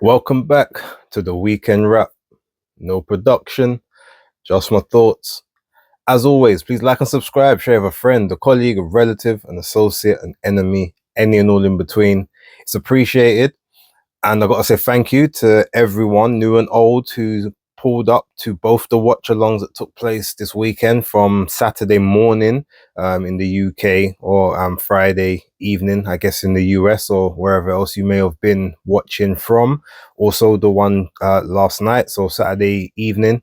Welcome back to the weekend wrap. No production, just my thoughts. As always, please like and subscribe, share with a friend, a colleague, a relative, an associate, an enemy, any and all in between. It's appreciated. And I got to say thank you to everyone, new and old, who pulled up to both the watch-alongs that took place this weekend from Saturday morning in the UK or Friday evening, I guess, in the US or wherever else you may have been watching from. Also, the one last night, so Saturday evening,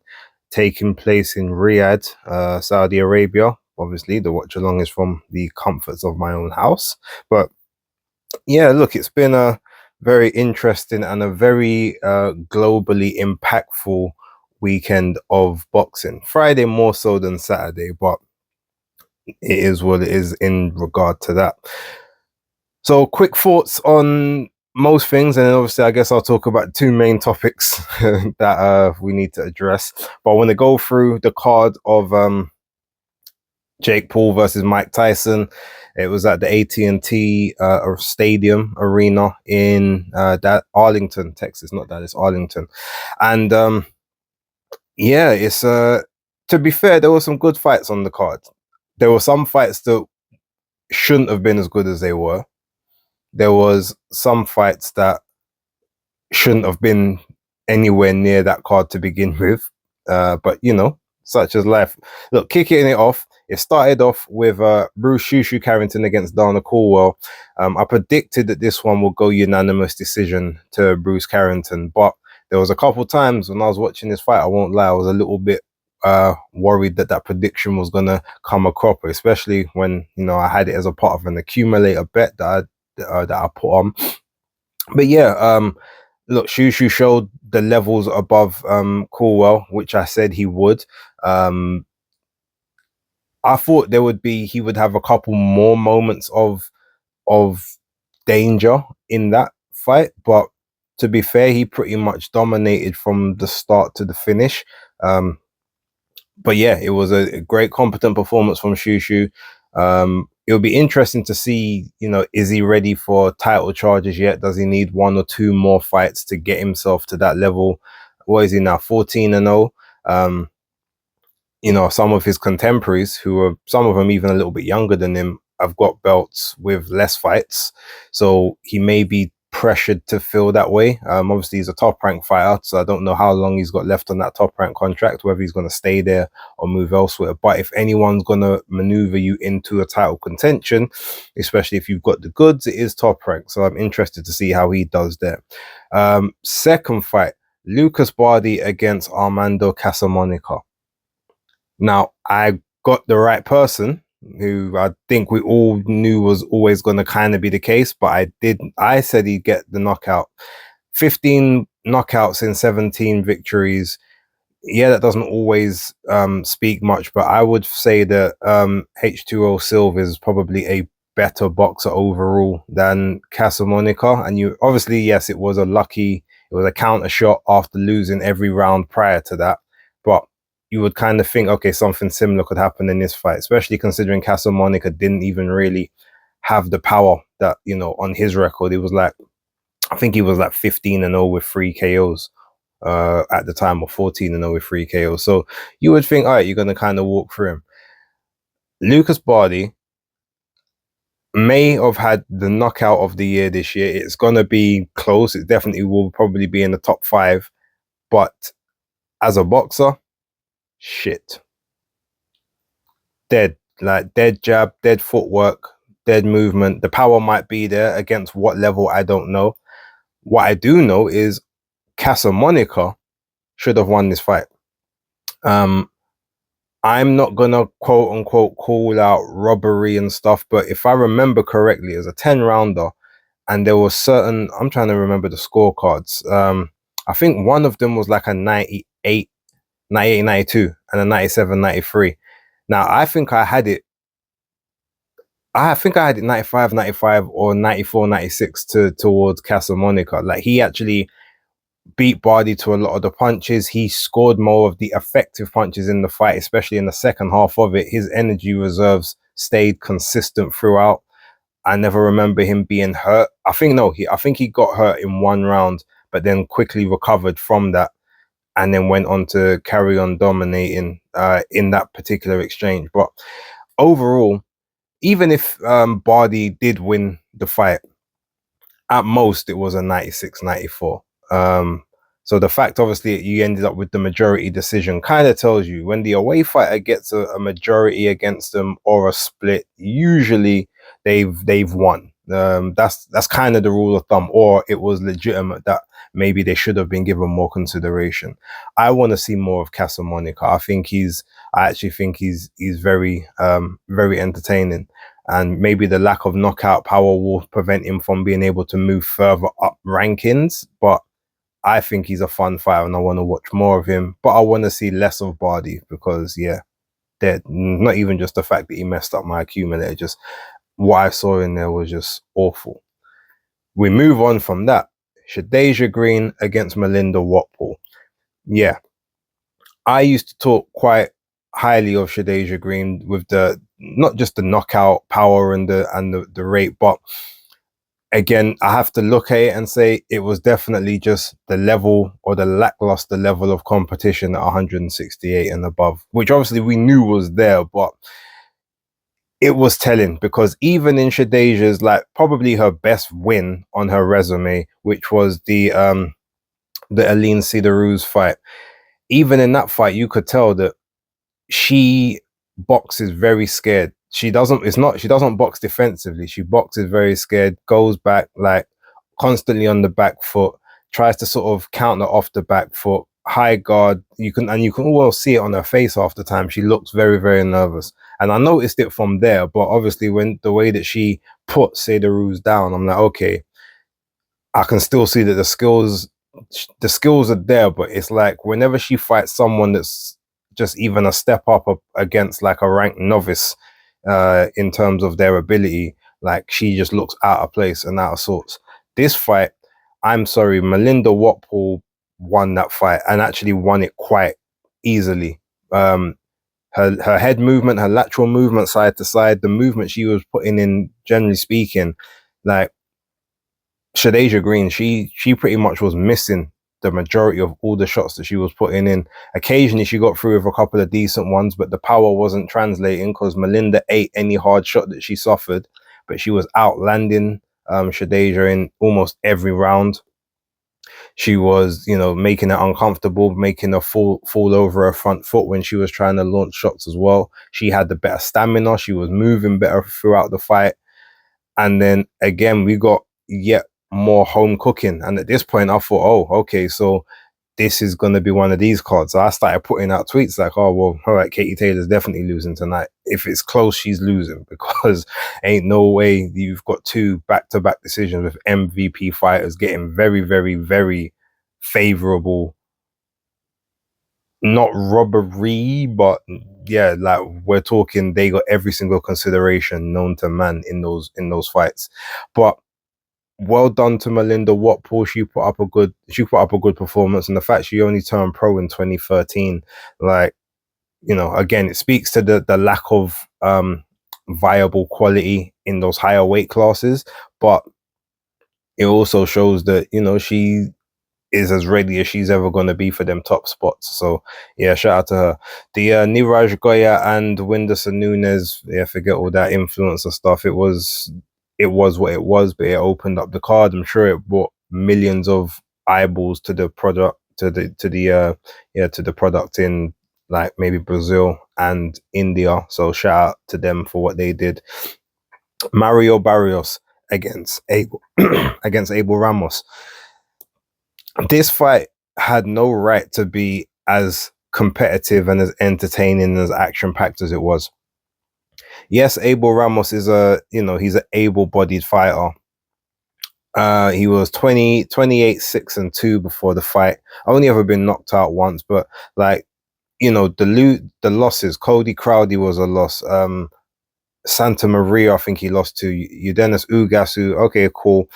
taking place in Riyadh, Saudi Arabia. Obviously, the watch-along is from the comforts of my own house. But yeah, look, it's been a very interesting and a very globally impactful weekend of boxing. Friday more so than Saturday, but it is what it is in regard to that. So, quick thoughts on most things, and then obviously, I guess I'll talk about two main topics that we need to address. But I want to go through the card of Jake Paul versus Mike Tyson. It was at the AT&T Stadium Arena in that Arlington, Texas. Not that, it's Arlington. And yeah, it's to be fair, there were some good fights on the card. There were some fights that shouldn't have been as good as they were. There was some fights that shouldn't have been anywhere near that card to begin with. But you know, such as life. Look, kicking it off, it started off with Bruce Shushu Carrington against Dana Coolwell. I predicted that this one will go unanimous decision to Bruce Carrington, but there was a couple times when I was watching this fight, I won't lie, I was a little bit worried that that prediction was going to come a cropper, especially when, you know, I had it as a part of an accumulator bet that I put on. But yeah, look, Shushu showed the levels above Coolwell, which I said he would. I thought he would have a couple more moments of danger in that fight, but to be fair, he pretty much dominated from the start to the finish. But yeah, it was a great, competent performance from Shushu. It'll be interesting to see, you know, is he ready for title charges yet? Does he need one or two more fights to get himself to that level? What is he now, 14-0? You know, some of his contemporaries, who are some of them even a little bit younger than him, have got belts with less fights. So he may be pressured to feel that way. Obviously, he's a top rank fighter, so I don't know how long he's got left on that top rank contract, whether he's going to stay there or move elsewhere. But if anyone's going to maneuver you into a title contention, especially if you've got the goods, it is top rank. So I'm interested to see how he does there. Second fight, Lucas Bardi against Armando Casamonica. Now, I got the right person, who I think we all knew was always going to kind of be the case, but I said he'd get the knockout. 15 knockouts in 17 victories. Yeah, that doesn't always speak much, but I would say that H2O Silva is probably a better boxer overall than Casamonica. And you obviously, yes, it was a counter shot after losing every round prior to that, but you would kind of think, okay, something similar could happen in this fight, especially considering Casamonica didn't even really have the power that, you know, on his record. It was like, I think he was like 15-0 with 3 KOs at the time, or 14-0 with 3 KOs. So you would think, all right, you're going to kind of walk through him. Lucas Bardi may have had the knockout of the year this year. It's going to be close. It definitely will probably be in the top 5. But as a boxer, shit. Dead. Like, dead jab, dead footwork, dead movement. The power might be there. Against what level, I don't know. What I do know is Casamonica should have won this fight. I'm not gonna quote unquote call out robbery and stuff, but if I remember correctly, it was a 10 rounder, and there were certain, I'm trying to remember the scorecards. I think one of them was like a 98, 92, and a 97, 93. Now, I think I had it 95, 95 or 94, 96 towards Casamonica. Like, he actually beat Bardi to a lot of the punches. He scored more of the effective punches in the fight, especially in the second half of it. His energy reserves stayed consistent throughout. I never remember him being hurt. I think he got hurt in one round, but then quickly recovered from that and then went on to carry on dominating in that particular exchange. But overall, even if Bardi did win the fight, at most it was a 96-94. So the fact, obviously, you ended up with the majority decision kind of tells you when the away fighter gets a majority against them or a split, usually they've won. That's kind of the rule of thumb, or it was legitimate that maybe they should have been given more consideration. I want to see more of Casamonica. I actually think he's very very entertaining, and maybe the lack of knockout power will prevent him from being able to move further up rankings. But I think he's a fun fighter and I want to watch more of him. But I want to see less of Bardi because, yeah, not even just the fact that he messed up my accumulator, just what I saw in there was just awful. We move on from that. Shadeja Green against Melinda Watpole. Yeah, I used to talk quite highly of Shadeja Green with the not just the knockout power and the rate, but again, I have to look at it and say it was definitely just the level or the lackluster level of competition at 168 and above, which obviously we knew was there, but it was telling because even in Shadeja's, like, probably her best win on her resume, which was the Aline Sidaruz fight, even in that fight, you could tell that she boxes very scared. She doesn't box defensively. She boxes very scared, goes back, like, constantly on the back foot, tries to sort of counter off the back foot, high guard. You can almost see it on her face half the time. She looks very, very nervous. And I noticed it from there, but obviously when the way that she put Seydoux down, I'm like, okay, I can still see that the skills are there, but it's like whenever she fights someone that's just even a step up against like a ranked novice in terms of their ability, like she just looks out of place and out of sorts. This fight, I'm sorry, Melinda Watpole won that fight and actually won it quite easily. Her head movement, her lateral movement side to side, the movement she was putting in, generally speaking, like Shadeja Green, she pretty much was missing the majority of all the shots that she was putting in. Occasionally she got through with a couple of decent ones, but the power wasn't translating because Melinda ate any hard shot that she suffered, but she was outlanding Shadeja in almost every round. She was, making it uncomfortable, making her fall over her front foot when she was trying to launch shots as well. She had the better stamina. She was moving better throughout the fight. And then again, we got yet more home cooking. And at this point, I thought, oh, okay, so this is going to be one of these cards. So I started putting out tweets like, oh, well, all right, Katie Taylor's definitely losing tonight. If it's close, she's losing because ain't no way you've got two back-to-back decisions with MVP fighters getting very, very, very favorable, not robbery, but yeah, like we're talking, they got every single consideration known to man in those fights. But well done to Melinda Watpole. She put up a good performance, and the fact she only turned pro in 2013, like, again, it speaks to the lack of viable quality in those higher weight classes, but it also shows that she is as ready as she's ever going to be for them top spots. So yeah, shout out to her. The Niraj Goya and Whindersson Nunes, yeah, forget all that influencer stuff. It was what it was, but it opened up the card. I'm sure it brought millions of eyeballs to the product, to the product in, like, maybe Brazil and India. So shout out to them for what they did. Mario Barrios against Abel against Abel Ramos. This fight had no right to be as competitive and as entertaining, as action-packed as it was. Yes, Abel Ramos is he's an able-bodied fighter. He was 28, 6-2 before the fight. Only ever been knocked out once, but like, the losses, Cody Crowdy was a loss. Santa Maria, I think he lost to Udenis Ugasu. Okay, cool.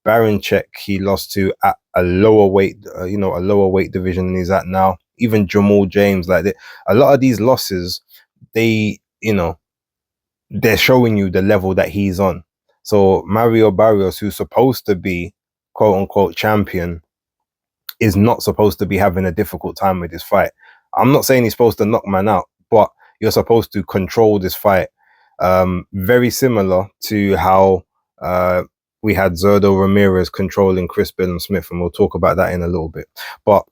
Baranchek, he lost to at a lower weight, a lower weight division than he's at now. Even Jamal James, like a lot of these losses, they're showing you the level that he's on. So Mario Barrios, who's supposed to be quote unquote champion is not supposed to be having a difficult time with this fight. I'm not saying he's supposed to knock man out, but you're supposed to control this fight. Very similar to how we had Zurdo Ramirez controlling Chris Smith, and we'll talk about that in a little bit. But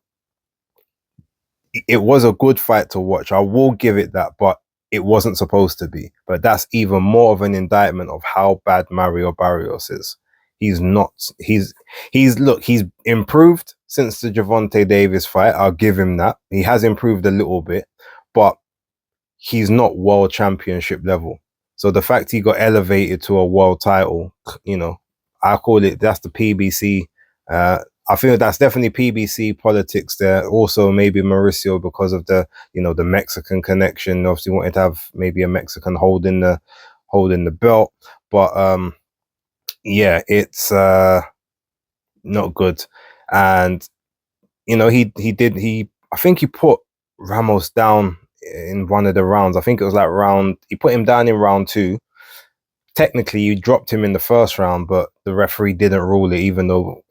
it was a good fight to watch. I will give it that, but it wasn't supposed to be. But that's even more of an indictment of how bad Mario Barrios is. He's not. He's improved since the Gervonta Davis fight. I'll give him that. He has improved a little bit, but he's not world championship level. So the fact he got elevated to a world title, I call it, that's the PBC. I feel that's definitely PBC politics there. Also, maybe Mauricio, because of the Mexican connection. Obviously, wanted to have maybe a Mexican holding the belt, but yeah, it's not good. And I think he put Ramos down in one of the rounds. I think it was he put him down in round 2. Technically, you dropped him in the first round, but the referee didn't rule it, even though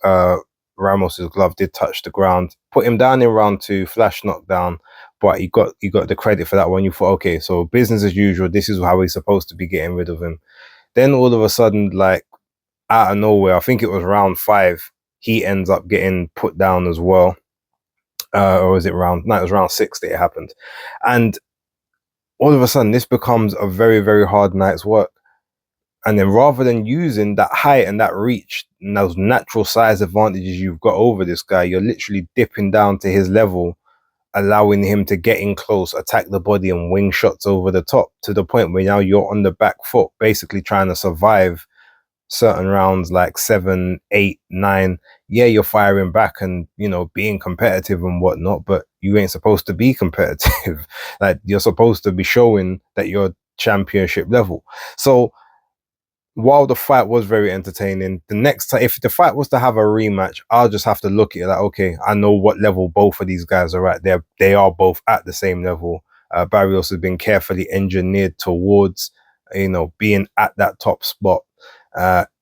Ramos's glove did touch the ground. Put him down in round 2, flash knockdown, but you got the credit for that one. You thought, okay, so business as usual. This is how we're supposed to be getting rid of him. Then all of a sudden, like out of nowhere, I think it was round 5, he ends up getting put down as well. Or was it round? No, it was round 6 that it happened. And all of a sudden, this becomes a very, very hard night's work. And then rather than using that height and that reach and those natural size advantages you've got over this guy, you're literally dipping down to his level, allowing him to get in close, attack the body and wing shots over the top, to the point where now you're on the back foot, basically trying to survive certain rounds like 7, 8, 9. Yeah, you're firing back and being competitive and whatnot, but you ain't supposed to be competitive. Like, you're supposed to be showing that you're championship level. So while the fight was very entertaining, the next time, if the fight was to have a rematch, I'll just have to look at it like, okay, I know what level both of these guys are at. They are both at the same level. Barrios has been carefully engineered towards being at that top spot.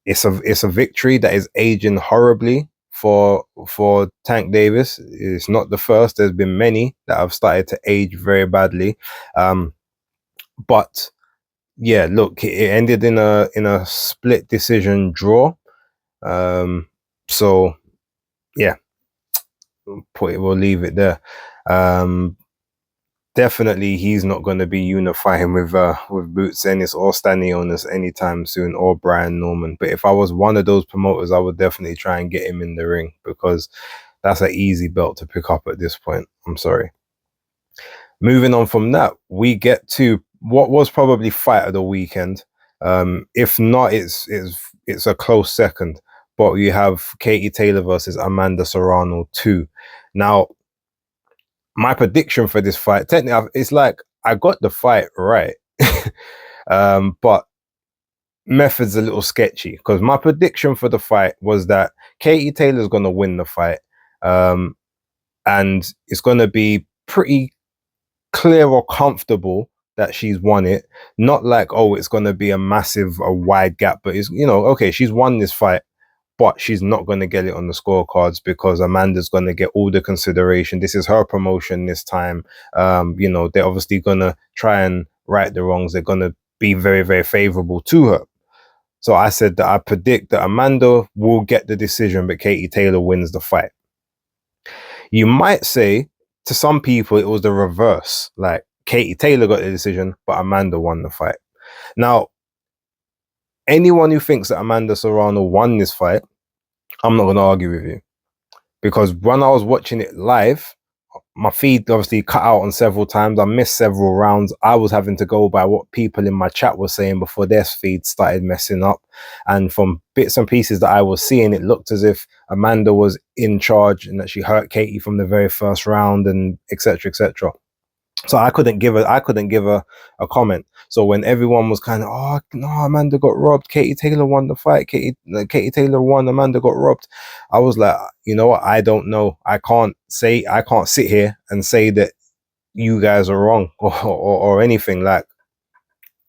It's a victory that is aging horribly for Tank Davis. It's not the first. There's been many that have started to age very badly. But yeah, look, it ended in a split decision draw. So yeah, we'll leave it there. Definitely, he's not going to be unifying with Boots Ennis or Stanionis anytime soon, or Brian Norman. But if I was one of those promoters, I would definitely try and get him in the ring, because that's an easy belt to pick up at this point. I'm sorry. Moving on from that, we get to what was probably fight of the weekend. If not, it's a close second. But you have Katie Taylor versus Amanda Serrano 2. Now, my prediction for this fight, technically, it's like I got the fight right, but method's a little sketchy, because my prediction for the fight was that Katie Taylor's going to win the fight, and it's going to be pretty clear or comfortable that she's won it. Not like, oh, it's going to be a wide gap, but it's, okay, she's won this fight, but she's not going to get it on the scorecards, because Amanda's going to get all the consideration. This is her promotion this time. They're obviously going to try and right the wrongs. They're going to be very, very favorable to her. So I said that I predict that Amanda will get the decision, but Katie Taylor wins the fight. You might say, to some people, it was the reverse. Like, Katie Taylor got the decision, but Amanda won the fight. Now, anyone who thinks that Amanda Serrano won this fight, I'm not going to argue with you. Because when I was watching it live, my feed obviously cut out on several times. I missed several rounds. I was having to go by what people in my chat were saying before their feed started messing up. And from bits and pieces that I was seeing, it looked as if Amanda was in charge and that she hurt Katie from the very first round, and etc., etc. So I couldn't give her a comment. So when everyone was kind of, oh no, Amanda got robbed, Katie Taylor won the fight, Katie Taylor won, Amanda got robbed, I was like, you know what, I don't know. I can't sit here and say that you guys are wrong or anything. Like,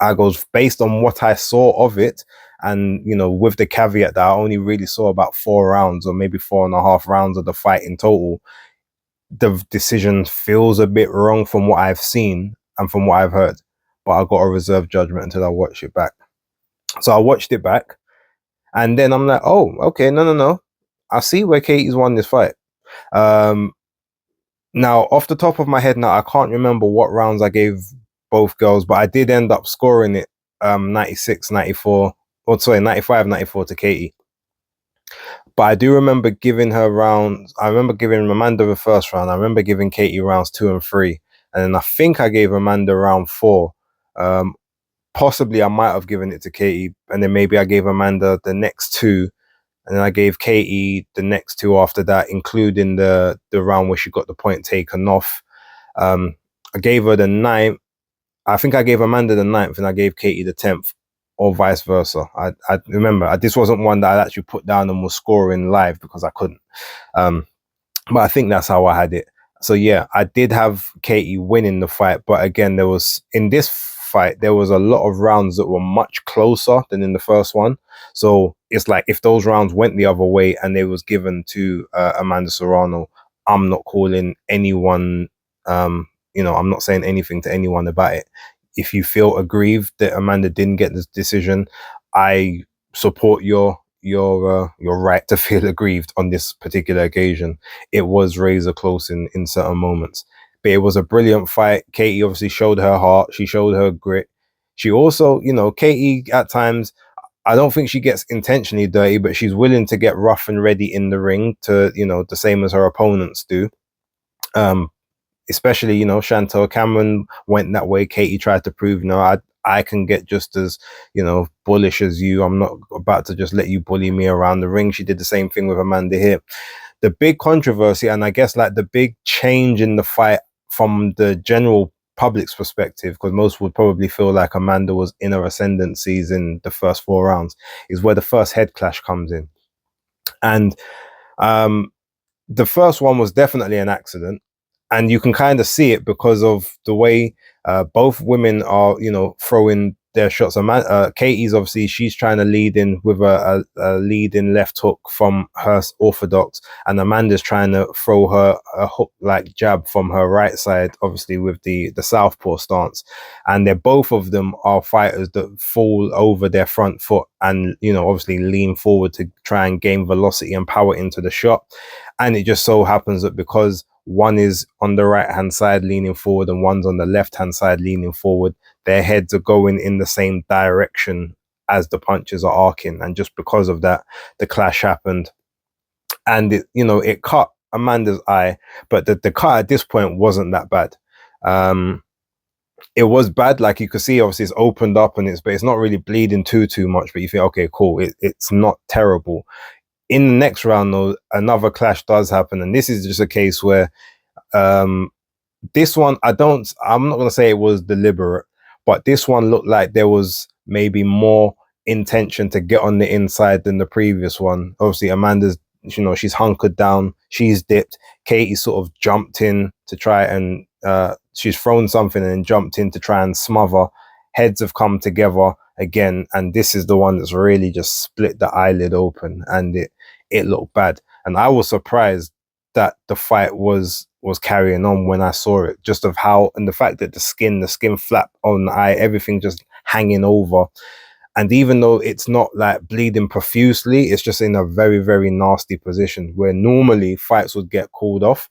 I goes based on what I saw of it And, with the caveat that I only really saw about 4 rounds or maybe 4.5 rounds of the fight in total, the decision feels a bit wrong from what I've seen and from what I've heard. But I got a reserved judgment until I watched it back. So I watched it back, and then I'm like, oh, okay, no. I see where Katie's won this fight. Now, off the top of my head now, I can't remember what rounds I gave both girls, but I did end up scoring it 96-94, or sorry, 95-94 to Katie. But I do remember giving her rounds. I remember giving Amanda the first round. I remember giving Katie rounds 2 and 3. And then I think I gave Amanda round 4. Possibly I might have given it to Katie. And then maybe I gave Amanda the next 2. And then I gave Katie the next 2 after that, including the round where she got the point taken off. I gave her the 9th. I think I gave Amanda the 9th and I gave Katie the 10th. Or vice versa. I remember this wasn't one that I actually put down and was scoring live because I couldn't. But I think that's how I had it. So yeah, I did have Katie winning the fight, but again, in this fight there was a lot of rounds that were much closer than in the first one. So it's like if those rounds went the other way and they was given to Amanda Serrano, I'm not calling anyone. I'm not saying anything to anyone about it. If you feel aggrieved that Amanda didn't get this decision, I support your right to feel aggrieved on this particular occasion. It was razor close in certain moments, but it was a brilliant fight. Katie obviously showed her heart. She showed her grit. She also, Katie at times, I don't think she gets intentionally dirty, but she's willing to get rough and ready in the ring to, the same as her opponents do. Especially, Chantel Cameron went that way. Katie tried to prove, I can get just as, bullish as you. I'm not about to just let you bully me around the ring. She did the same thing with Amanda here. The big controversy, and I guess like the big change in the fight from the general public's perspective, because most would probably feel like Amanda was in her ascendancies in the first 4 rounds, is where the first head clash comes in. And the first one was definitely an accident. And you can kind of see it because of the way both women are, throwing their shots. Katie's obviously, she's trying to lead in with a lead-in left hook from her orthodox, and Amanda's trying to throw her a hook-like jab from her right side, obviously with the southpaw stance. And they're both of them are fighters that fall over their front foot and, obviously lean forward to try and gain velocity and power into the shot. And it just so happens that because one is on the right hand side leaning forward and one's on the left hand side leaning forward, their heads are going in the same direction as the punches are arcing, and just because of that the clash happened. And it cut Amanda's eye, but the cut at this point wasn't that bad. It was bad, like you could see obviously it's opened up and but it's not really bleeding too much, but you think, okay, cool, it's not terrible. In the next round, though, another clash does happen, and this is just a case where this one, I'm not going to say it was deliberate, but this one looked like there was maybe more intention to get on the inside than the previous one. Obviously, Amanda's, she's hunkered down, she's dipped. Katie sort of jumped in to try and she's thrown something and jumped in to try and smother. Heads have come together again, and this is the one that's really just split the eyelid open, and it looked bad. And I was surprised that the fight was carrying on when I saw it, just of how, and the fact that the skin flap on the eye, everything just hanging over. And even though it's not like bleeding profusely, it's just in a very, very nasty position where normally fights would get called off.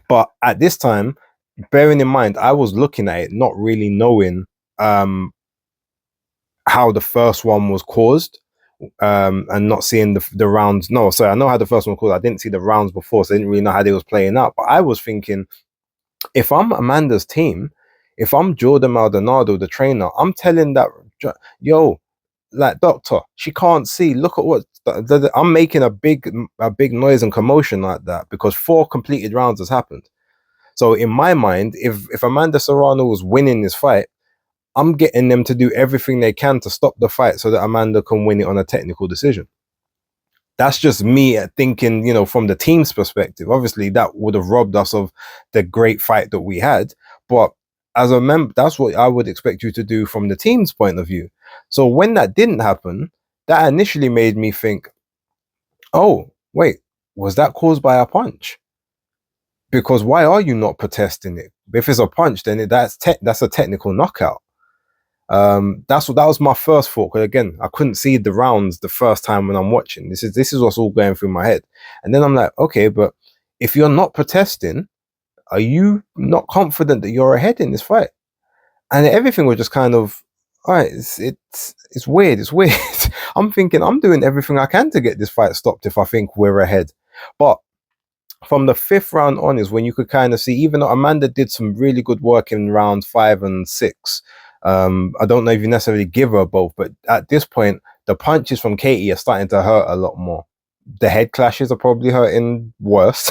But at this time, bearing in mind, I was looking at it, not really knowing how the first one was caused, and not seeing the rounds. No, sorry, I know how the first one was caused. I didn't see the rounds before, so I didn't really know how they was playing out. But I was thinking, if I'm Amanda's team, if I'm Jordan Maldonado, the trainer, I'm telling that, yo, like, doctor, she can't see. Look at what I'm making a big noise and commotion like that because 4 completed rounds has happened. So in my mind, if Amanda Serrano was winning this fight, I'm getting them to do everything they can to stop the fight so that Amanda can win it on a technical decision. That's just me thinking, from the team's perspective. Obviously, that would have robbed us of the great fight that we had. But as a member, that's what I would expect you to do from the team's point of view. So when that didn't happen, that initially made me think, oh, wait, was that caused by a punch? Because why are you not protesting it? If it's a punch, then that's a technical knockout. That was my first thought. Because again, I couldn't see the rounds the first time when I'm watching. This is what's all going through my head. And then I'm like, okay, but if you're not protesting, are you not confident that you're ahead in this fight? And everything was just kind of, all right, it's weird. It's weird. I'm thinking I'm doing everything I can to get this fight stopped if I think we're ahead. But from the fifth round on is when you could kind of see, even though Amanda did some really good work in rounds 5 and 6. I don't know if you necessarily give her both, but at this point, the punches from Katie are starting to hurt a lot more. The head clashes are probably hurting worse,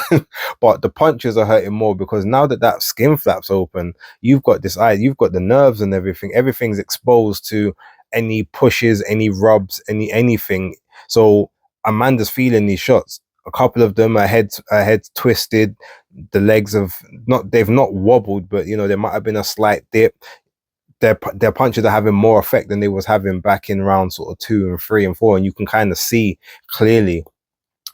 but the punches are hurting more because now that skin flap's open, you've got this eye, you've got the nerves and everything. Everything's exposed to any pushes, any rubs, anything. So Amanda's feeling these shots. A couple of them, her head's twisted. The legs they've not wobbled, but there might have been a slight dip. Their punches are having more effect than they was having back in round sort of 2 and 3 and 4, and you can kind of see clearly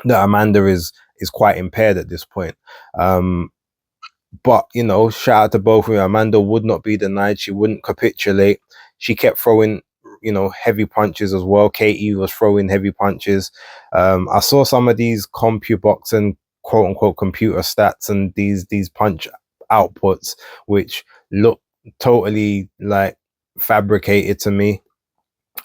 that Amanda is quite impaired at this point. But shout out to both of them. Amanda would not be denied. She wouldn't capitulate. She kept throwing heavy punches as well. Katie was throwing heavy punches. I saw some of these CompuBox and quote unquote computer stats and these punch outputs which look totally like fabricated to me.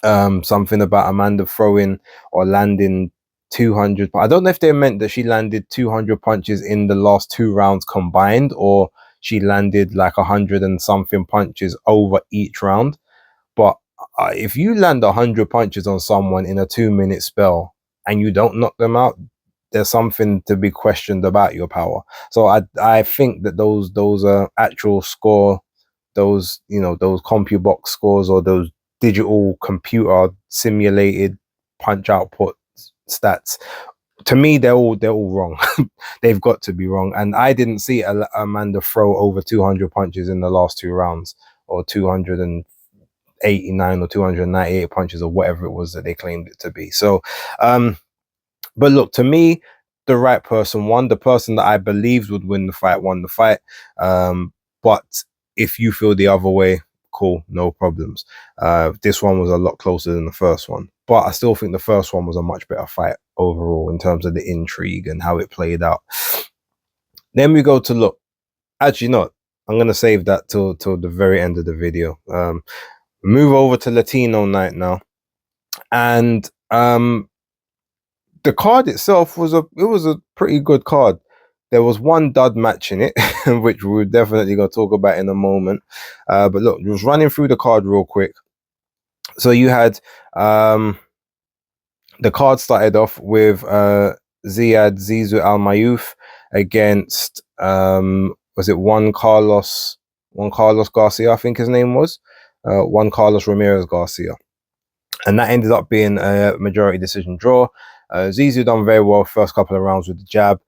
Something about Amanda throwing or landing 200. I don't know if they meant that she landed 200 punches in the last 2 rounds combined, or she landed like 100 and something punches over each round. But if you land 100 punches on someone in a 2-minute spell and you don't knock them out, there's something to be questioned about your power. So I think that those actual score, those those CompuBox scores or those digital computer simulated punch output stats, to me they're all wrong. They've got to be wrong. And I didn't see Amanda throw over 200 punches in the last 2 rounds, or 289 or 298 punches, or whatever it was that they claimed it to be. So but look, to me, the right person won. The person that I believed would win the fight won the fight. But if you feel the other way, cool, no problems. This one was a lot closer than the first one, but I still think the first one was a much better fight overall in terms of the intrigue and how it played out. Then we go to look. Actually, not. I'm gonna save that till the very end of the video. Move over to Latino night now, and the card itself was a pretty good card. There was one dud match in it, which we're definitely going to talk about in a moment. But look, just running through the card real quick. So you had the card started off with Zizou Al-Mayouf against was it Juan Carlos Garcia, I think his name was, Juan Carlos Ramirez Garcia, and that ended up being a majority decision draw. Zizou done very well first couple of rounds with the jab.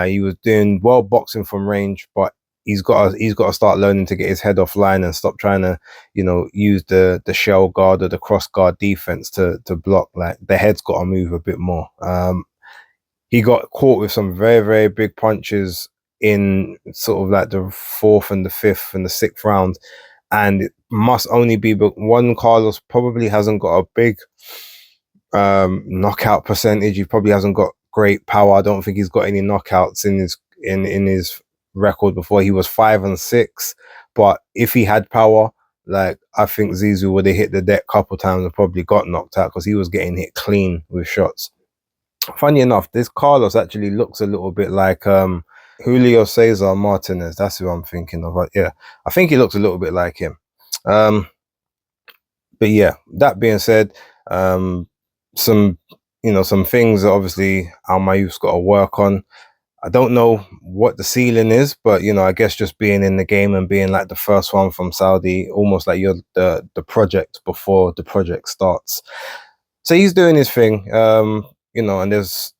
He was doing well boxing from range, but he's got to start learning to get his head offline and stop trying to use the shell guard or the cross guard defense to block. Like, the head's got to move a bit more. He got caught with some very, very big punches in sort of like the 4th and the 5th and the 6th round, and it must only be, but Juan Carlos probably hasn't got a big knockout percentage. He probably hasn't got great power. I don't think he's got any knockouts in his record before. He was 5 and 6, but if he had power, like, I think Zizou would have hit the deck a couple times and probably got knocked out, because he was getting hit clean with shots. Funny enough, this Carlos actually looks a little bit like Julio Cesar Martinez. That's who I'm thinking of. Yeah, I think he looks a little bit like him. But yeah, that being said, some things that obviously Al-Mayouf's got to work on. I don't know what the ceiling is, but I guess just being in the game and being like the first one from Saudi, almost like you're the project before the project starts. So he's doing his thing, and there's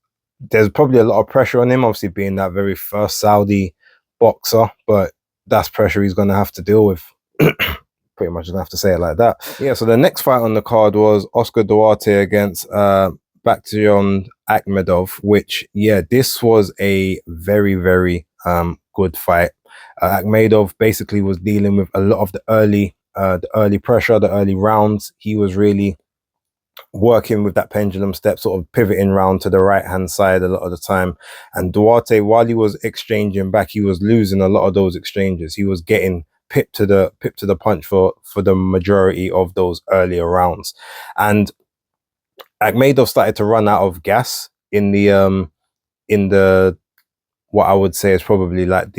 probably a lot of pressure on him, obviously being that very first Saudi boxer, but that's pressure he's going to have to deal with. pretty much gonna have to say it like that. Yeah, so the next fight on the card was Oscar Duarte against Bakhtiyan Akhmedov, which, yeah, this was a very, very good fight. Akhmedov basically was dealing with a lot of the early pressure, the early rounds. He was really working with that pendulum step, sort of pivoting round to the right hand side a lot of the time. And Duarte, while he was exchanging back, he was losing a lot of those exchanges. He was getting pipped to the punch for the majority of those earlier rounds. And Akhmedov started to run out of gas in the what I would say is probably like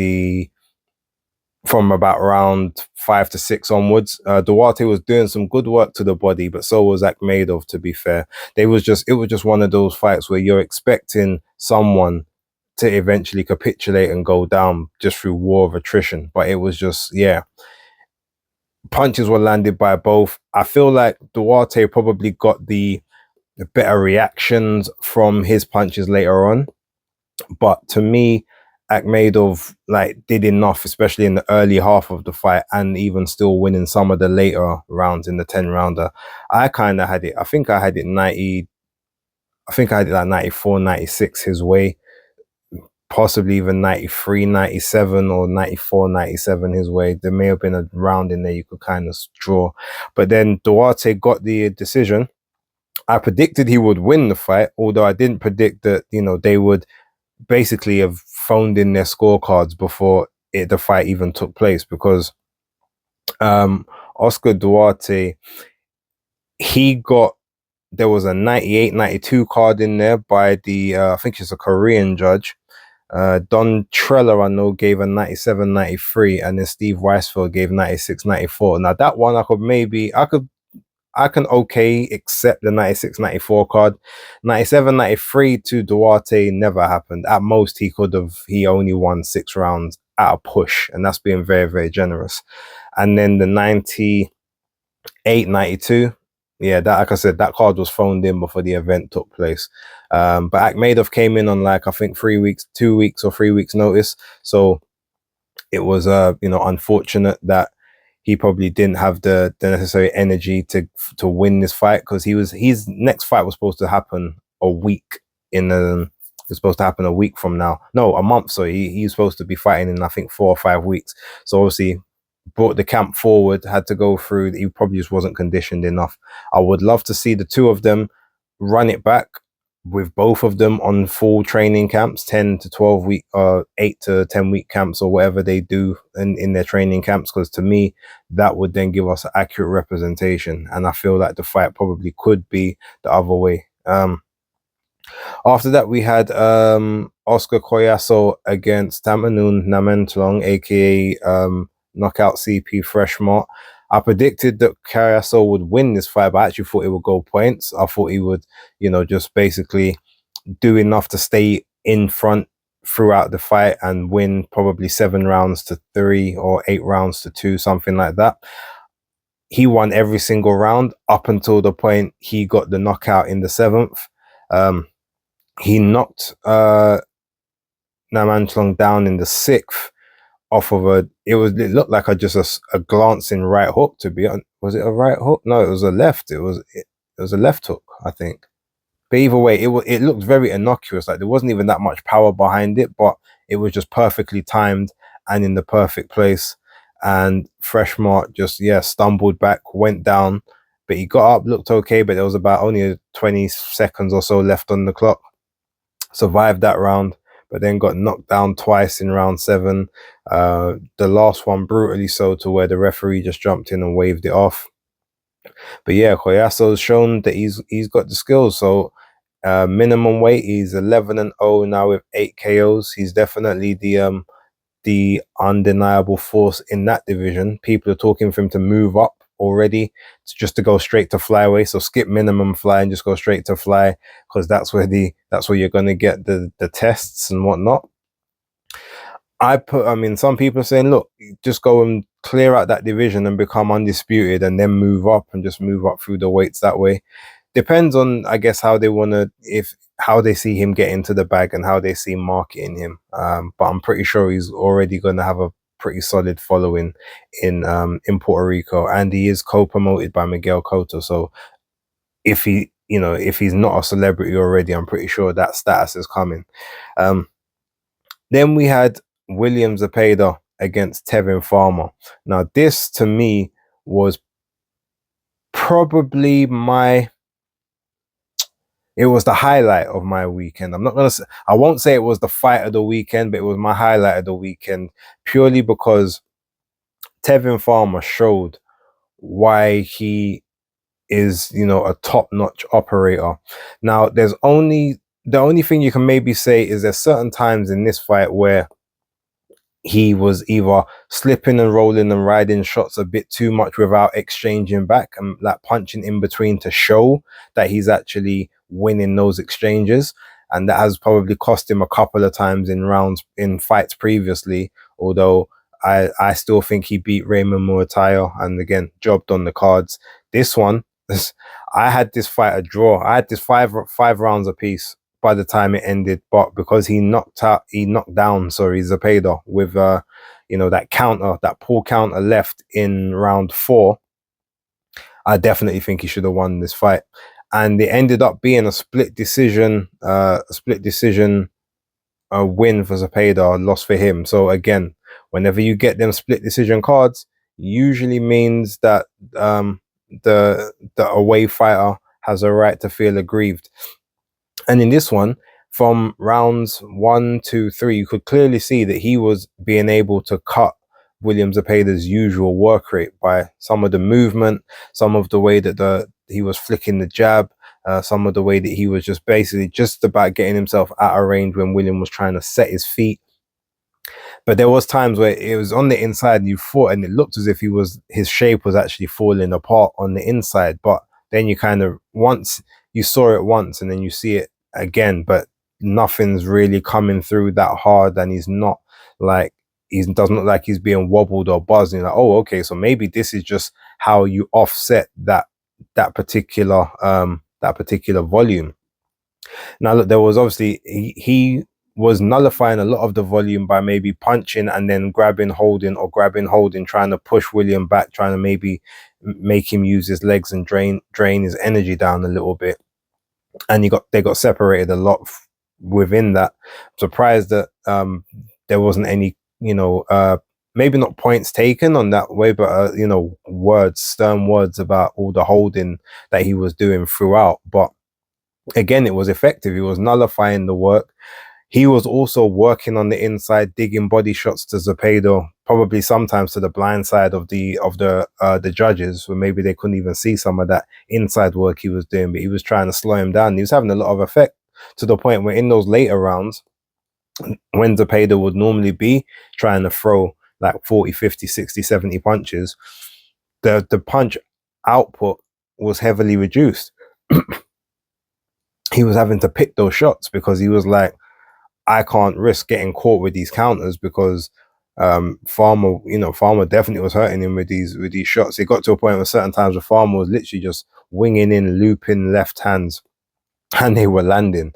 from about round 5 to 6 onwards. Duarte was doing some good work to the body, but so was Akhmedov, to be fair. It was just one of those fights where you're expecting someone to eventually capitulate and go down just through war of attrition. But it was just, yeah, punches were landed by both. I feel like Duarte probably got the better reactions from his punches later on. But to me, Akhmedov did enough, especially in the early half of the fight, and even still winning some of the later rounds in the 10-rounder. I kind of had it. I think I had it 90. I think I had it like 94, 96 his way, possibly even 93, 97 or 94, 97 his way. There may have been a round in there you could kind of draw. But then Duarte got the decision. I predicted he would win the fight, although I didn't predict that, they would basically have phoned in their scorecards before the fight even took place, because Oscar Duarte, there was a 98, 92 card in there by the I think it's a Korean judge. Don Treller, I know, gave a 97, 93, and then Steve Weisfeld gave 96, 94. Now that one I can accept the 96, 94 card. 97, 93 to Duarte never happened. At most, he only won 6 rounds at a push, and that's being very, very generous. And then the 98, 92, yeah, that, like I said, that card was phoned in before the event took place. But Akhmedov came in on I think 2 weeks or 3 weeks notice. So it was, unfortunate that he probably didn't have the necessary energy to win this fight, because his next fight was supposed to happen a week from now. No, a month. So he's supposed to be fighting in, I think, 4 or 5 weeks. So obviously brought the camp forward, had to go through. He probably just wasn't conditioned enough. I would love to see the two of them run it back, with both of them on full training camps, 10 to 12 week, 8 to 10 week camps, or whatever they do in their training camps, because to me, that would then give us accurate representation. And I feel like the fight probably could be the other way. After that, we had Oscar Collazo against Tamanun Namentlong, aka Knockout CP Freshmart. I predicted that Collazo would win this fight, but I actually thought it would go points. I thought he would, just basically do enough to stay in front throughout the fight and win probably 7 rounds to 3 or 8 rounds to 2, something like that. He won every single round up until the point he got the knockout in the 7th. He knocked Namantlong down in the 6th off of it looked like a glancing right hook, to be honest. Was it a right hook? No, it was a left. It was a left hook, I think. But either way, it looked very innocuous. Like there wasn't even that much power behind it, but it was just perfectly timed and in the perfect place. And Freshmart just stumbled back, went down, but he got up, looked okay, but there was about only 20 seconds or so left on the clock. Survived that round, but then got knocked down twice in round 7. The last one brutally so, to where the referee just jumped in and waved it off. But yeah, Collazo's shown that he's got the skills. So minimum weight, he's 11-0 now with 8 KOs. He's definitely the undeniable force in that division. People are talking for him to move up already, just to go straight to flyweight. So skip minimum fly and just go straight to fly, because that's where you're going to get the tests and whatnot. Some people are saying, look, just go and clear out that division and become undisputed, and then move up and just move up through the weights that way. Depends on, I guess, how they see him get into the bag and how they see marketing him. But I'm pretty sure he's already going to have a pretty solid following in Puerto Rico, and he is co-promoted by Miguel Cotto. So if he's not a celebrity already, I'm pretty sure that status is coming. Then we had William Zepeda against Tevin Farmer. Now, this to me was probably it was the highlight of my weekend. I won't say it was the fight of the weekend, but it was my highlight of the weekend, purely because Tevin Farmer showed why he is, a top-notch operator. Now, the only thing you can maybe say is there's certain times in this fight where he was either slipping and rolling and riding shots a bit too much without exchanging back and like punching in between to show that he's actually winning those exchanges. And that has probably cost him a couple of times in fights previously, although I still think he beat Raymond Muatayo and again jobbed on the cards. This one, I had this fight a draw. I had this five rounds apiece by the time it ended, but because he knocked down Zepeda with that pull counter left in round 4, I definitely think he should have won this fight. And it ended up being a split decision win for Zepeda, loss for him. So again, whenever you get them split decision cards, usually means that the away fighter has a right to feel aggrieved. And in this one, from rounds 1, 2, 3, you could clearly see that he was being able to cut William Zepeda's usual work rate by some of the movement, some of the way that he was flicking the jab, some of the way that he was just about getting himself out of range when William was trying to set his feet. But there was times where it was on the inside and you thought, and it looked as if his shape was actually falling apart on the inside. But then you once you saw it once and then you see it again, but nothing's really coming through that hard, and he doesn't look like he's being wobbled or buzzing. Like, oh, okay, so maybe this is just how you offset that particular volume. Now, look, there was obviously he was nullifying a lot of the volume by maybe punching and then grabbing, holding, trying to push William back, trying to maybe make him use his legs and drain his energy down a little bit. And they got separated a lot within that. I'm surprised that there wasn't any, maybe not points taken on that way, but stern words about all the holding that he was doing throughout. But again, it was effective. He was nullifying the work. He was also working on the inside, digging body shots to Zepeda, probably sometimes to the blind side of the judges, where maybe they couldn't even see some of that inside work he was doing. But he was trying to slow him down. He was having a lot of effect, to the point where in those later rounds, when Zepeda would normally be trying to throw like 40, 50, 60, 70 punches, the punch output was heavily reduced. He was having to pick those shots because he was like, I can't risk getting caught with these counters, because Farmer definitely was hurting him with these shots. It got to a point where certain times the Farmer was literally just winging in, looping left hands, and they were landing.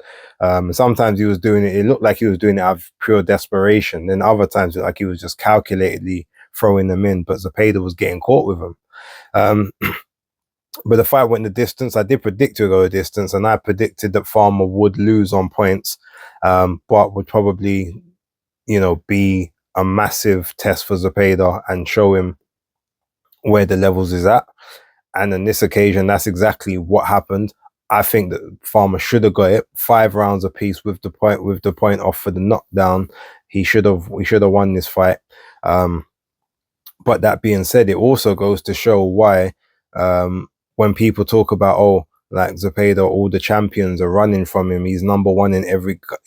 Sometimes he was doing it looked like he was doing it out of pure desperation. Then other times it looked like he was just calculatedly throwing them in, but Zepeda was getting caught with them. But the fight went the distance. I did predict to go the distance, and I predicted that Farmer would lose on points, but would probably, be a massive test for Zepeda and show him where the levels is at. And on this occasion, that's exactly what happened. I think that Farmer should have got it 5 rounds apiece with the point off for the knockdown. We should have won this fight. But that being said, it also goes to show why, when people talk about, like Zepeda, all the champions are running from him, he's number 1 in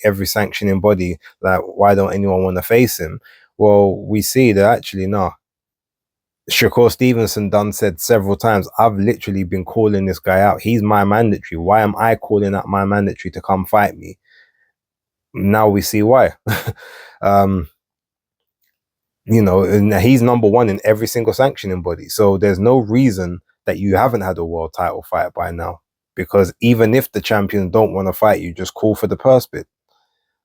every sanctioning body, like why don't anyone want to face him? Well, we see that actually no. Shakur Stevenson said several times, I've literally been calling this guy out. He's my mandatory. Why am I calling out my mandatory to come fight me? Now we see why. And he's number 1 in every single sanctioning body. So there's no reason that you haven't had a world title fight by now. Because even if the champions don't want to fight you, just call for the purse bid.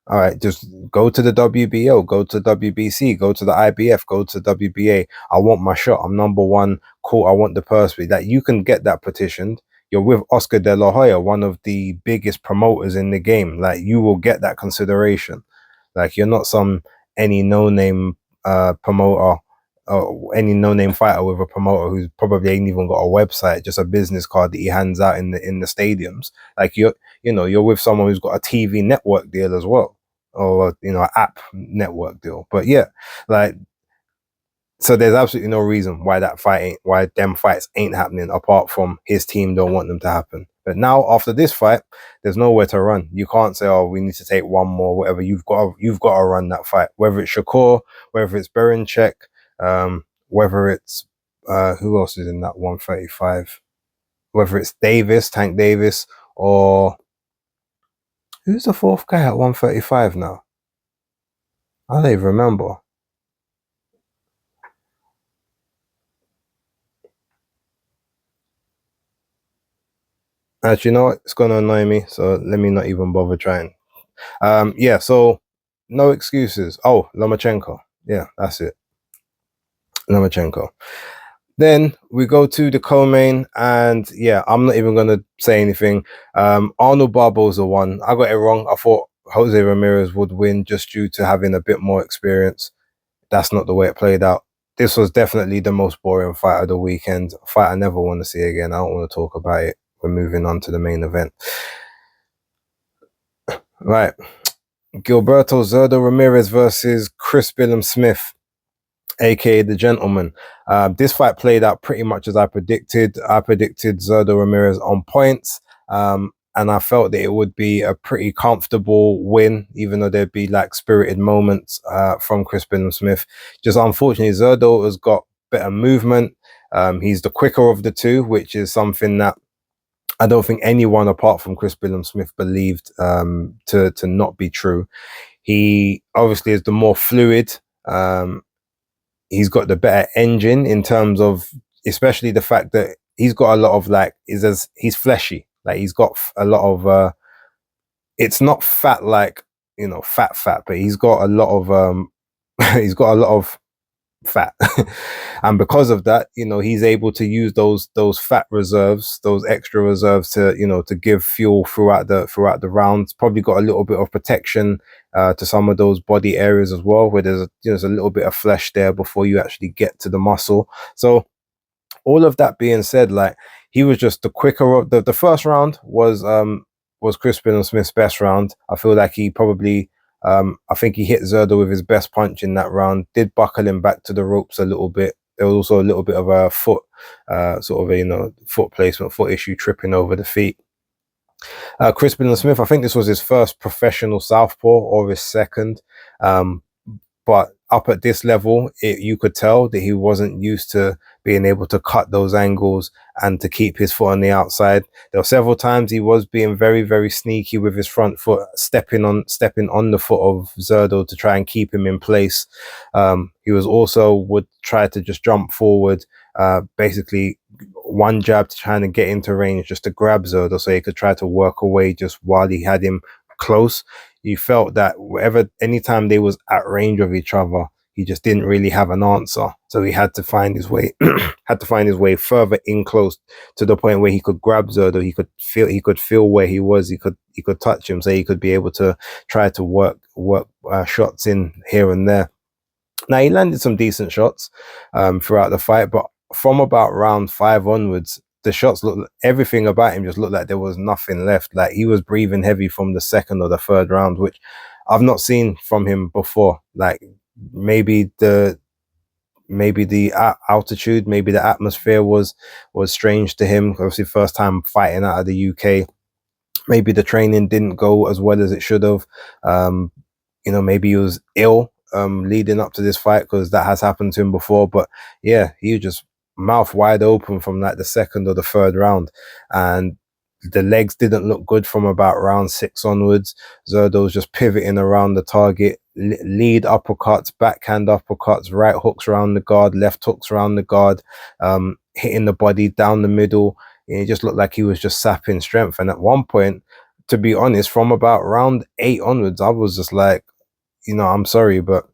All right, just go to the WBO, go to WBC, go to the IBF, go to WBA. I want my shot. I'm number one. Cool. I want the purse. That you can get that petitioned. You're with Oscar De La Hoya, one of the biggest promoters in the game. Like, you will get that consideration. Like, you're not some any no name promoter or any no name fighter with a promoter who's probably ain't even got a website, just a business card that he hands out in the stadiums. Like, you're with someone who's got a TV network deal as well, or an app network deal. But yeah, like, so there's absolutely no reason why them fights ain't happening, apart from his team don't want them to happen. But now, after this fight, there's nowhere to run. You can't say, "Oh, we need to take one more," whatever. You've got to run that fight. Whether it's Shakur, whether it's Berinchek, whether it's who else is in that 135? Whether it's Tank Davis, or who's the fourth guy at 135 now? I don't even remember. Actually, you know what? It's going to annoy me, so let me not even bother trying. Yeah, so no excuses. Oh, Lomachenko. Yeah, that's it. Lomachenko. Then we go to the co-main, and yeah, I'm not even going to say anything. Arnold Barboza won. I got it wrong. I thought Jose Ramirez would win just due to having a bit more experience. That's not the way it played out. This was definitely the most boring fight of the weekend. A fight I never want to see again. I don't want to talk about it. We're moving on to the main event. Right. Gilberto Zurdo Ramirez versus Chris Billum-Smith, aka the Gentleman. This fight played out pretty much as I predicted. I predicted Zurdo Ramirez on points, and I felt that it would be a pretty comfortable win, even though there'd be like spirited moments from Chris Billum-Smith. Just unfortunately, Zurdo has got better movement. He's the quicker of the two, which is something that I don't think anyone apart from Chris Billum-Smith believed to not be true. He obviously is the more fluid. He's got the better engine in terms of, especially the fact that he's got a lot of he's fleshy. Like, he's got a lot of it's not fat like fat, but he's got a lot of he's got a lot of fat. And because of that, he's able to use those fat reserves, those extra reserves, to give fuel throughout the rounds. Probably got a little bit of protection to some of those body areas as well, where there's a little bit of flesh there before you actually get to the muscle. So all of that being said, like, he was just the quicker of the first round was Chris Billum-Smith's best round. I feel like he probably I think he hit Zurdo with his best punch in that round, did buckle him back to the ropes a little bit. There was also a little bit of a foot foot placement, foot issue, tripping over the feet. Chris Billum-Smith, I think this was his first professional southpaw, or his second. But up at this level, you could tell that he wasn't used to being able to cut those angles and to keep his foot on the outside. There were several times he was being very, very sneaky with his front foot, stepping on the foot of Zurdo to try and keep him in place. He would try to just jump forward, basically one jab to try and get into range, just to grab Zurdo so he could try to work away just while he had him close. You felt that anytime they was at range of each other, he just didn't really have an answer. So he had to find his way, further in close, to the point where he could grab Zurdo. He could feel where he was. He could touch him, so he could be able to try to work shots in here and there. Now, he landed some decent shots throughout the fight, but from about round 5 onwards, the shots everything about him just looked like there was nothing left. Like, he was breathing heavy from the second or the third round, which I've not seen from him before. Like, maybe the altitude, maybe the atmosphere was strange to him. Obviously, first time fighting out of the UK. Maybe the training didn't go as well as it should have. Maybe he was ill leading up to this fight, because that has happened to him before. But yeah, he was just mouth wide open from like the second or the third round, and the legs didn't look good from about round 6 onwards. Zurdo was just pivoting around the target, lead uppercuts, backhand uppercuts, right hooks around the guard, left hooks around the guard, hitting the body down the middle. It just looked like he was just sapping strength. And at one point, to be honest, from about round 8 onwards, I was just like, I'm sorry, but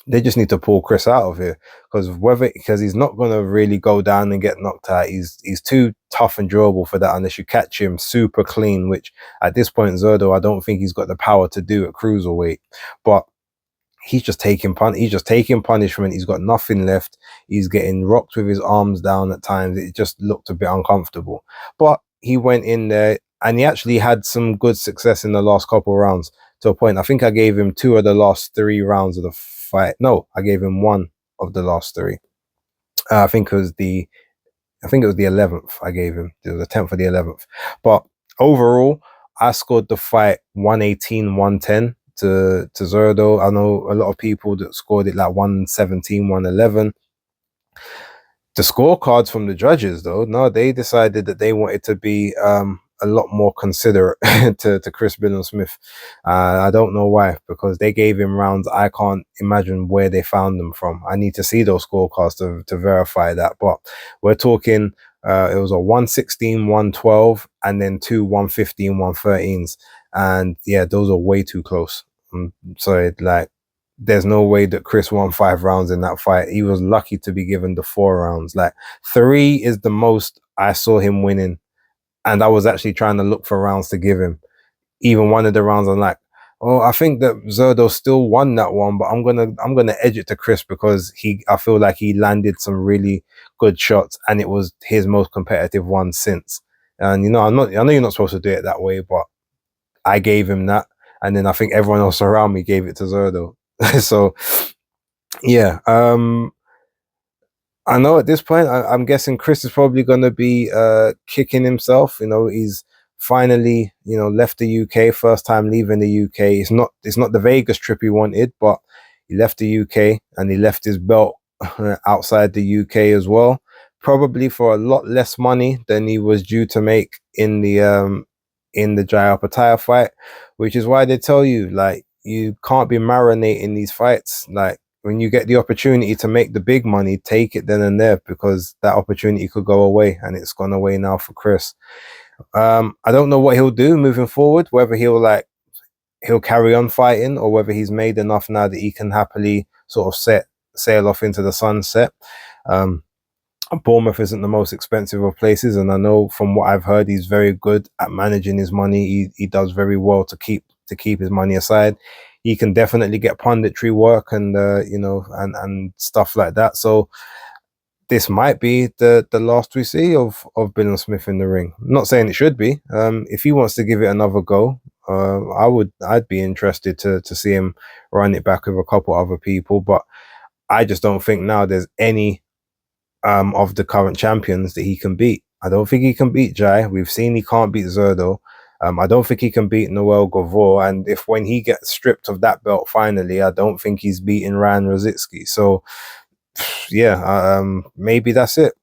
they just need to pull Chris out of here, because he's not going to really go down and get knocked out. He's too tough and durable for that unless you catch him super clean, which at this point, Zurdo, I don't think he's got the power to do at cruiserweight. But he's just taking punishment. He's got nothing left. He's getting rocked with his arms down at times. It just looked a bit uncomfortable. But he went in there and he actually had some good success in the last couple of rounds, to a point. I think I gave him 2 of the last 3 rounds of the fight. No, I gave him 1 of the last 3. I think it was the 11th I gave him. It was the 10th or the 11th. But overall, I scored the fight 118-110 to Zurdo. I know a lot of people that scored it like 117-111. The scorecards from the judges, though, no, they decided that they wanted to be a lot more considerate to Chris Billam-Smith. I don't know why, because they gave him rounds I can't imagine where they found them from. I need to see those scorecards to verify that. But we're talking, it was a 116-112 and then 2 115-113s. And yeah, those are way too close. So there's no way that Chris won 5 rounds in that fight. He was lucky to be given the 4 rounds. Like 3 is the most I saw him winning. And I was actually trying to look for rounds to give him. Even one of the rounds, I'm like, oh, I think that Zurdo still won that one, but I'm gonna edge it to Chris, because I feel like he landed some really good shots, and it was his most competitive one since. And I know you're not supposed to do it that way, but I gave him that, and then I think everyone else around me gave it to Zurdo. So yeah, I know at this point, I'm guessing Chris is probably going to be kicking himself. He's finally, left the UK, first time leaving the UK. It's not the Vegas trip he wanted, but he left the UK and he left his belt outside the UK as well, probably for a lot less money than he was due to make in the Jai Opetaia fight, which is why they tell you, like, you can't be marinating these fights. Like, when you get the opportunity to make the big money, take it then and there, because that opportunity could go away, and it's gone away now for Chris. I don't know what he'll do moving forward, whether he'll carry on fighting, or whether he's made enough now that he can happily sort of sail off into the sunset. Bournemouth isn't the most expensive of places, and I know from what I've heard, he's very good at managing his money. He does very well to keep his money aside. He can definitely get punditry work and and stuff like that. So this might be the last we see of Billam-Smith in the ring. I'm not saying it should be. If he wants to give it another go, I'd be interested to see him run it back with a couple other people. But I just don't think now there's any of the current champions that he can beat. I don't think he can beat Jai. We've seen he can't beat Zurdo. I don't think he can beat Noel Gavor. And when he gets stripped of that belt finally, I don't think he's beating Ryan Rosicki. So yeah, maybe that's it.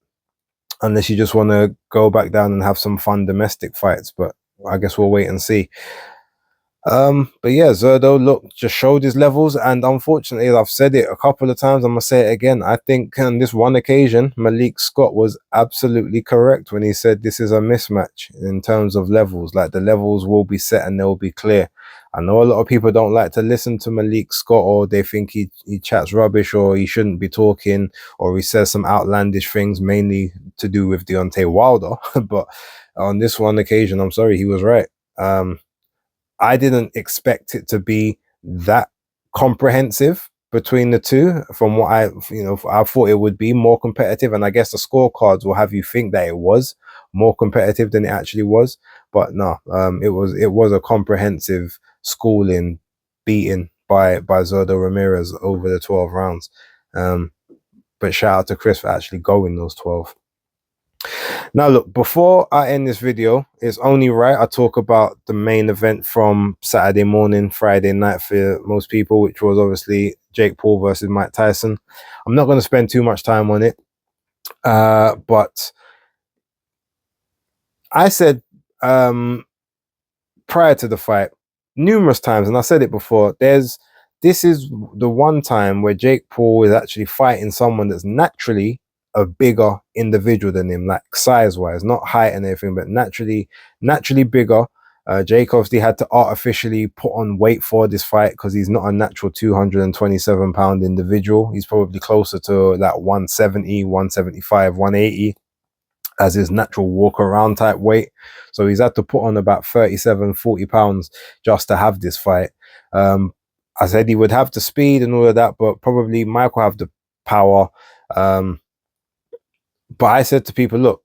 Unless you just want to go back down and have some fun domestic fights. But I guess we'll wait and see. But yeah, Zurdo, just showed his levels, and unfortunately, I've said it a couple of times, I'm gonna say it again. I think on this one occasion, Malik Scott was absolutely correct when he said this is a mismatch in terms of levels. Like, the levels will be set and they'll be clear. I know a lot of people don't like to listen to Malik Scott, or they think he chats rubbish, or he shouldn't be talking, or he says some outlandish things, mainly to do with Deontay Wilder. But on this one occasion, I'm sorry, he was right. I didn't expect it to be that comprehensive between the two. From what I thought it would be more competitive, and I guess the scorecards will have you think that it was more competitive than it actually was. But no, it was a comprehensive schooling, beating by Zurdo Ramirez over the 12 rounds. But shout out to Chris for actually going those 12. Now look, before I end this video, it's only right I talk about the main event from Saturday morning, Friday night for most people, which was obviously Jake Paul versus Mike Tyson. I'm not going to spend too much time on it, but I said prior to the fight numerous times, and I said it before, this is the one time where Jake Paul is actually fighting someone that's naturally a bigger individual than him, like size wise, not height and everything, but naturally bigger. Jake obviously had to artificially put on weight for this fight because he's not a natural 227-pound individual. He's probably closer to that 170, 175, 180 as his natural walk around type weight. So he's had to put on about 37, 40 pounds just to have this fight. I said he would have the speed and all of that, but probably Mike will have the power. But I said to people, look,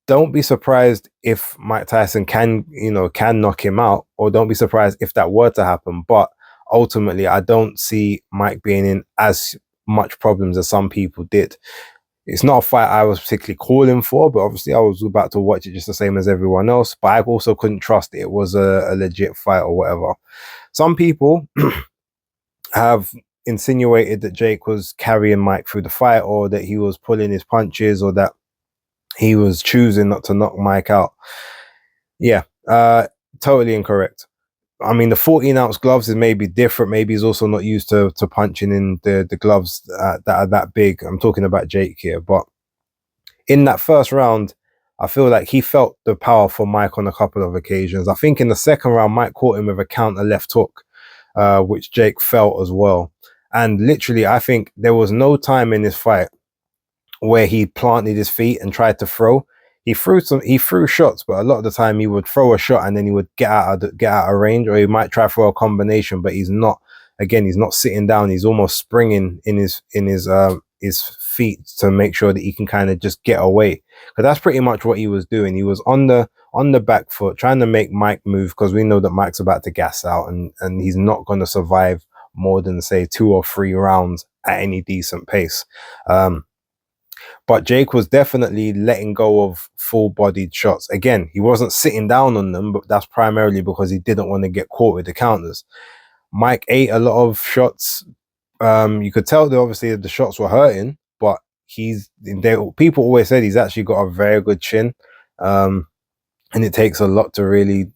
don't be surprised if Mike Tyson can knock him out, or don't be surprised if that were to happen. But ultimately, I don't see Mike being in as much problems as some people did. It's not a fight I was particularly calling for, but obviously I was about to watch it just the same as everyone else. But I also couldn't trust it was a legit fight or whatever. Some people have insinuated that Jake was carrying Mike through the fight, or that he was pulling his punches, or that he was choosing not to knock Mike out. Yeah, totally incorrect. I mean, the 14-ounce gloves is maybe different. Maybe he's also not used to punching in the gloves that are that big. I'm talking about Jake here. But in that first round, I feel like he felt the power for Mike on a couple of occasions. I think in the second round, Mike caught him with a counter left hook, which Jake felt as well. And literally, I think there was no time in this fight where he planted his feet and tried to throw. He threw shots, but a lot of the time he would throw a shot and then he would get out of range, or he might try to throw a combination, but he's not sitting down. He's almost springing in his feet to make sure that he can kind of just get away. Because that's pretty much what he was doing. He was on the back foot trying to make Mike move, because we know that Mike's about to gas out and he's not going to survive more than, say, 2 or 3 rounds at any decent pace. But Jake was definitely letting go of full-bodied shots. Again, he wasn't sitting down on them, but that's primarily because he didn't want to get caught with the counters. Mike ate a lot of shots. You could tell that obviously the shots were hurting, but people always said he's actually got a very good chin. And it takes a lot to really,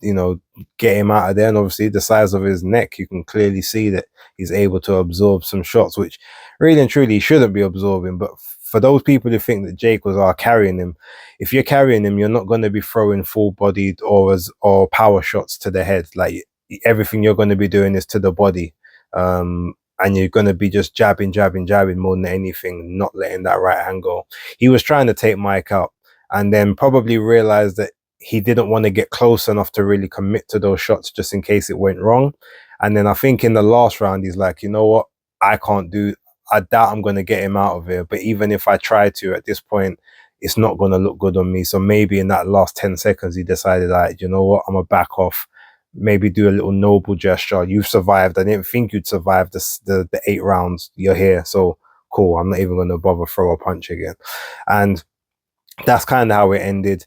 get him out of there. And obviously the size of his neck, you can clearly see that he's able to absorb some shots, which really and truly he shouldn't be absorbing. But for those people who think that Jake was carrying him, if you're carrying him, you're not going to be throwing full-bodied or power shots to the head. Like, everything you're going to be doing is to the body. And you're going to be just jabbing more than anything, not letting that right hand go. He was trying to take Mike out and then probably realized that he didn't want to get close enough to really commit to those shots just in case it went wrong. And then I think in the last round, he's like, you know what? I doubt I'm going to get him out of here. But even if I try to, at this point, it's not going to look good on me. So maybe in that last 10 seconds, he decided, like, you know what? I'm going to back off. Maybe do a little noble gesture. You've survived. I didn't think you'd survive the 8 rounds. You're here. So cool. I'm not even going to bother throw a punch again. And that's kind of how it ended.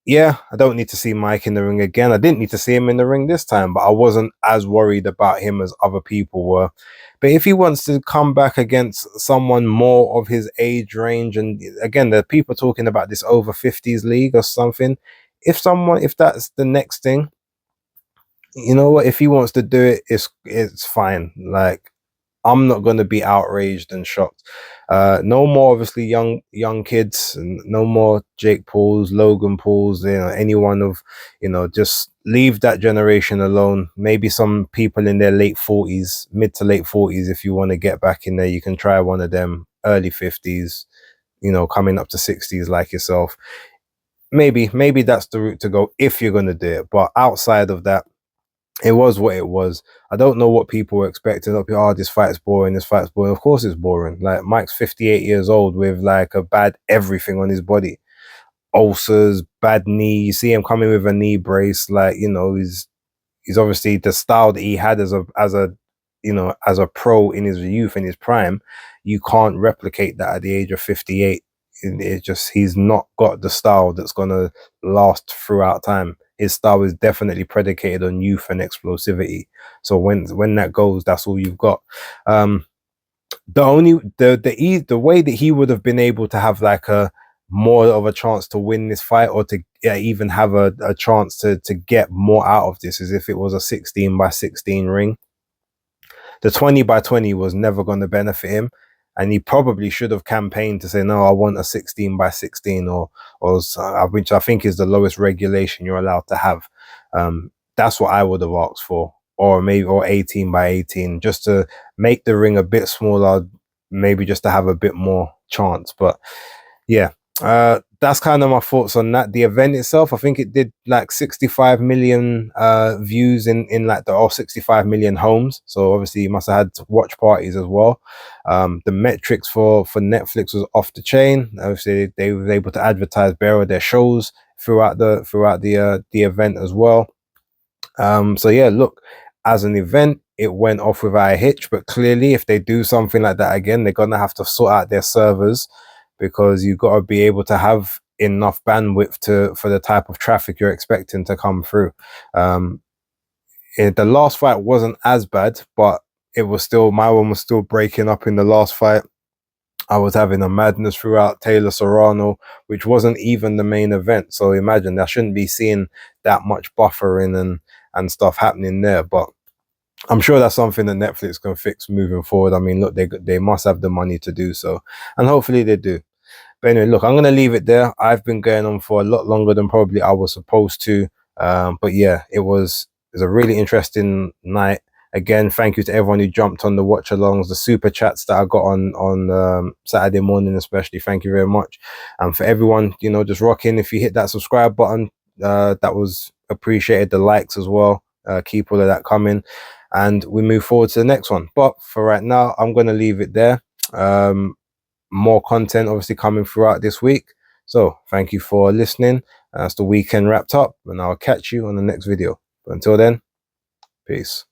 Yeah, I don't need to see Mike in the ring again. I didn't need to see him in the ring this time, but I wasn't as worried about him as other people were. But if he wants to come back against someone more of his age range, and again, there are people talking about this over 50s league or something. If that's the next thing, you know what? If he wants to do it, it's fine. Like, I'm not going to be outraged and shocked. No more, obviously, young kids, and no more Jake Pauls, Logan Pauls, anyone of, just leave that generation alone. Maybe some people in their late 40s, mid to late 40s, if you want to get back in there, you can try one of them, early 50s, coming up to 60s like yourself. Maybe that's the route to go if you're going to do it. But outside of that, it was what it was. I don't know what people were expecting. This fight's boring. Of course it's boring. Like, Mike's 58 years old with like a bad everything on his body. Ulcers, bad knee. You see him coming with a knee brace. Like, he's obviously the style that he had as a pro in his youth, in his prime. You can't replicate that at the age of 58. He's not got the style that's going to last throughout time. His style is definitely predicated on youth and explosivity. So when that goes, that's all you've got. The way that he would have been able to have like a more of a chance to win this fight, or to even have a chance to get more out of this, is if it was a 16-by-16 ring. The 20-by-20 was never going to benefit him. And he probably should have campaigned to say, no, I want a 16-by-16 or which I think is the lowest regulation you're allowed to have. That's what I would have asked for, or maybe or 18 by 18, just to make the ring a bit smaller, maybe just to have a bit more chance. But yeah, that's kind of my thoughts on that. The event itself, I think it did like 65 million views in like the 65 million homes. So obviously you must have had watch parties as well. The metrics for Netflix was off the chain. Obviously they were able to advertise better of their shows throughout the event as well. So yeah, look, as an event, it went off without a hitch. But clearly, if they do something like that again, they're gonna have to sort out their servers, because you've got to be able to have enough bandwidth for the type of traffic you're expecting to come through. The last fight wasn't as bad, but it was still, my one was still breaking up in the last fight. I was having a madness throughout Taylor Serrano, which wasn't even the main event. So imagine, I shouldn't be seeing that much buffering and stuff happening there. But I'm sure that's something that Netflix can fix moving forward. I mean, look, they must have the money to do so, and hopefully they do. But anyway, look, I'm going to leave it there. I've been going on for a lot longer than probably I was supposed to. But yeah, it was a really interesting night. Again, thank you to everyone who jumped on the watch alongs, the super chats that I got on Saturday morning, especially. Thank you very much. And for everyone, you know, just rocking. If you hit that subscribe button, that was appreciated. The likes as well. Keep all of that coming, and we move forward to the next one. But for right now, I'm going to leave it there. More content obviously coming throughout this week. So thank you for listening. That's the weekend wrapped up, and I'll catch you on the next video. But until then, peace.